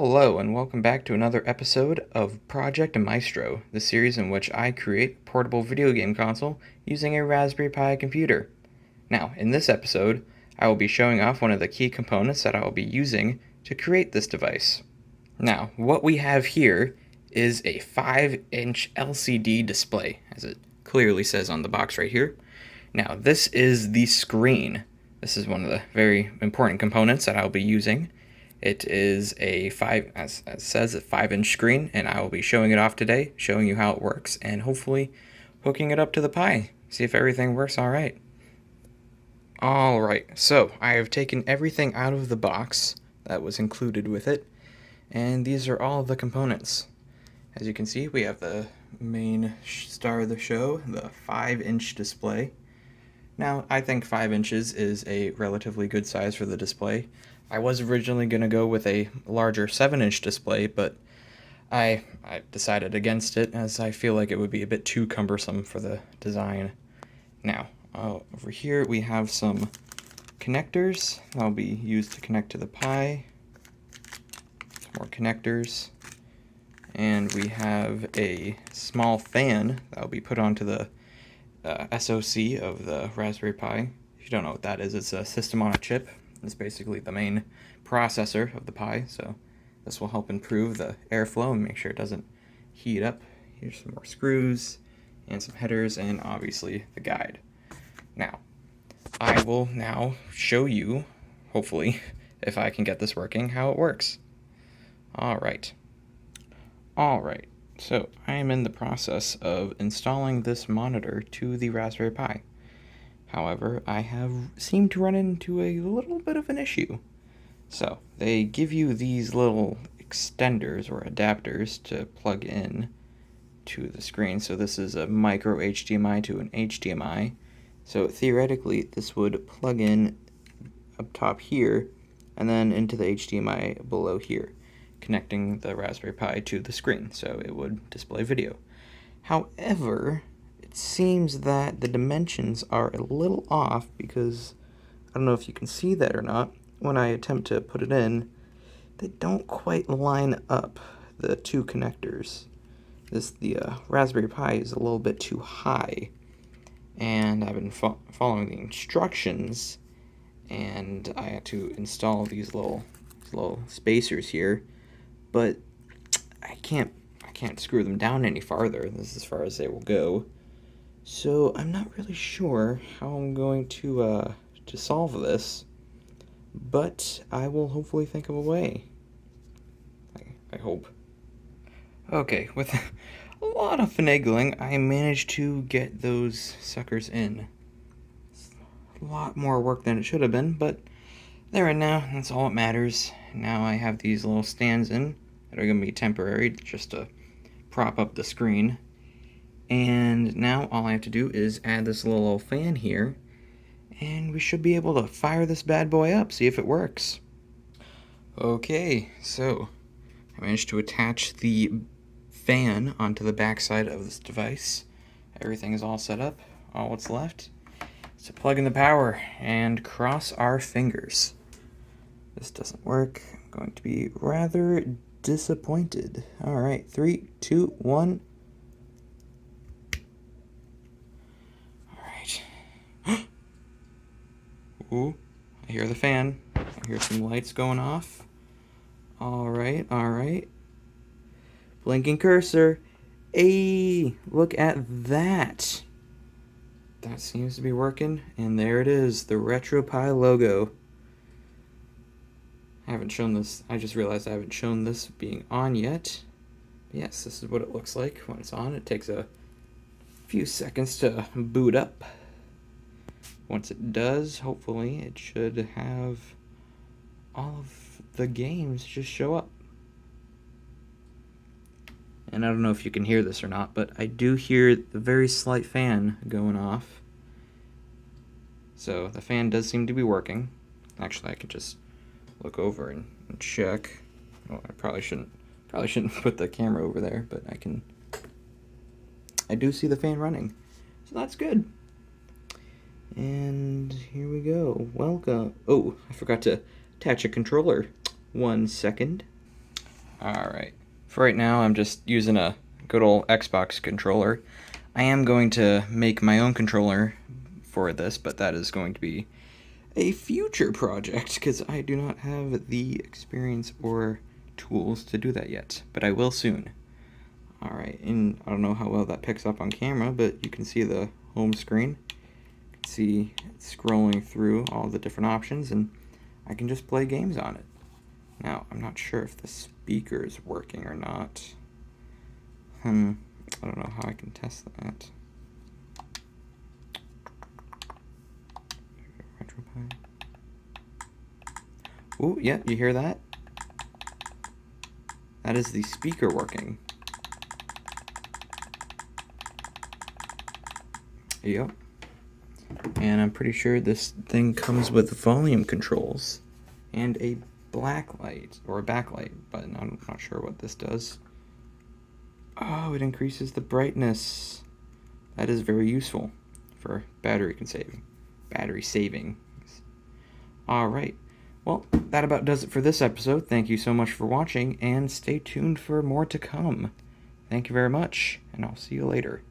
Hello, and welcome back to another episode of Project Maestro, the series in which I create a portable video game console using a Raspberry Pi computer. Now, in this episode, I will be showing off one of the key components that I will be using to create this device. Now, what we have here is a 5-inch LCD display, as it clearly says on the box right here. Now, this is the screen. This is one of the very important components that I'll be using. It is as it says, a 5-inch screen, and I will be showing it off today, showing you how it works, and hopefully hooking it up to the Pi, see if everything works all right. Alright, so I have taken everything out of the box that was included with it, and these are all of the components. As you can see, we have the main star of the show, the 5-inch display. Now, I think 5 inches is a relatively good size for the display. I was originally going to go with a larger 7-inch display, but I decided against it as I feel like it would be a bit too cumbersome for the design. Now, over here we have some connectors that'll be used to connect to the Pi. Some more connectors. And we have a small fan that'll be put onto the SoC of the Raspberry Pi. If you don't know what that is, it's a system on a chip. It's basically the main processor of the Pi, so this will help improve the airflow and make sure it doesn't heat up. Here's some more screws and some headers and obviously the guide. Now, I will now show you, hopefully, if I can get this working, how it works. Alright, so I am in the process of installing this monitor to the Raspberry Pi. However, I have seemed to run into a little bit of an issue. So, they give you these little extenders or adapters to plug in to the screen. So this is a micro HDMI to an HDMI. So theoretically, this would plug in up top here and then into the HDMI below here, connecting the Raspberry Pi to the screen, so it would display video. However, it seems that the dimensions are a little off because, I don't know if you can see that or not, when I attempt to put it in, they don't quite line up, the two connectors. The Raspberry Pi is a little bit too high, and I've been following the instructions, and I had to install these little spacers here, but I can't screw them down any farther. This is as far as they will go. So I'm not really sure how I'm going to solve this, but I will hopefully think of a way. I hope. Okay, with a lot of finagling, I managed to get those suckers in. It's a lot more work than it should have been, but they're in now. That's all that matters. Now I have these little stands in that are going to be temporary, just to prop up the screen. And now all I have to do is add this little fan here, and we should be able to fire this bad boy up, see if it works. Okay, so I managed to attach the fan onto the back side of this device. Everything is all set up. All what's left is to plug in the power and cross our fingers. This doesn't work. I'm going to be rather disappointed. Alright, 3, 2, 1. Alright. Ooh, I hear the fan. I hear some lights going off. Alright. Blinking cursor. Hey, look at that. That seems to be working. And there it is, the RetroPie logo. I haven't shown this. I just realized I haven't shown this being on yet. But yes, this is what it looks like when it's on. It takes a few seconds to boot up. Once it does, hopefully, it should have all of the games just show up. And I don't know if you can hear this or not, but I do hear the very slight fan going off. So the fan does seem to be working. Actually, I could just look over and check. Well, I probably shouldn't put the camera over there, but I do see the fan running. So that's good. And here we go. Welcome. Oh, I forgot to attach a controller. 1 second. Alright. For right now, I'm just using a good old Xbox controller. I am going to make my own controller for this, but that is going to be a future project because I do not have the experience or tools to do that yet, but I will soon. Alright, and I don't know how well that picks up on camera, but you can see the home screen. You can see it scrolling through all the different options, and I can just play games on it. Now, I'm not sure if the speaker is working or not. I don't know how I can test that. RetroPie. Oh, yeah, you hear that? That is the speaker working. Yep. And I'm pretty sure this thing comes with volume controls and a black light or a backlight button. I'm not sure what this does. Oh, it increases the brightness. That is very useful for battery saving. All right. Well, that about does it for this episode. Thank you so much for watching, and stay tuned for more to come. Thank you very much, and I'll see you later.